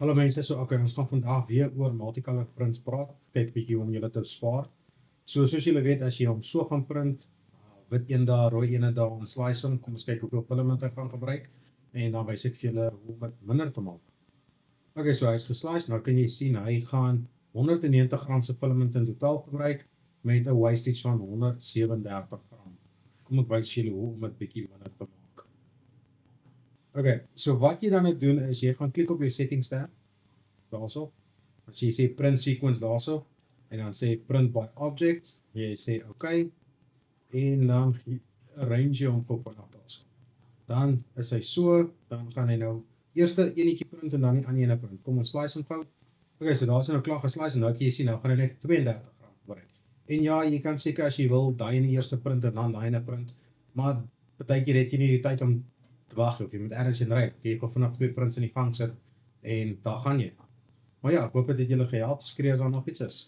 Hallo mense, ons gaan vandag weer oor multicolor prints praat. Kyk bietjie hoe om julle te spaar. Soos julle weet, as jy hom so gaan print, wit een daar, rooi een daar, en slice hom, kom ons kyk hoeveel filament hy gaan gebruik, en dan wys ek vir julle hoe om dit minder te maak. So hy is geslice, nou kan jy sien, hy gaan 190 gram se filament in totaal gebruik, met 'n wastage van 137 gram. Kom ek wys julle hoe om dit bietjie minder te maak. So wat jy dan moet doen is, jy gaan klik op jou settings tab, daarso, as jy sê print sequence daarso, en dan sê print by object, jy sê OK, en dan arrange jy hom vanaf daarso. Dan is hy so, dan gaan hy nou eerste enetjie print en dan die ander ene print. Kom ons slice en vou. So daar is nou klaar geslice en nou kan jy sien, nou gaan hy net 32 gram bereik. En ja, jy kan seker as jy wil, daai in die eerste print en dan daai ene print, maar partykeer het jy nie die tyd om te wag of jy moet ergens in ry. Jy gaan vanaf 2 prints in die gang sit en daar gaan jy. Maar ja, ek hoop dit het julle gehelp. Skree as daar nog iets is.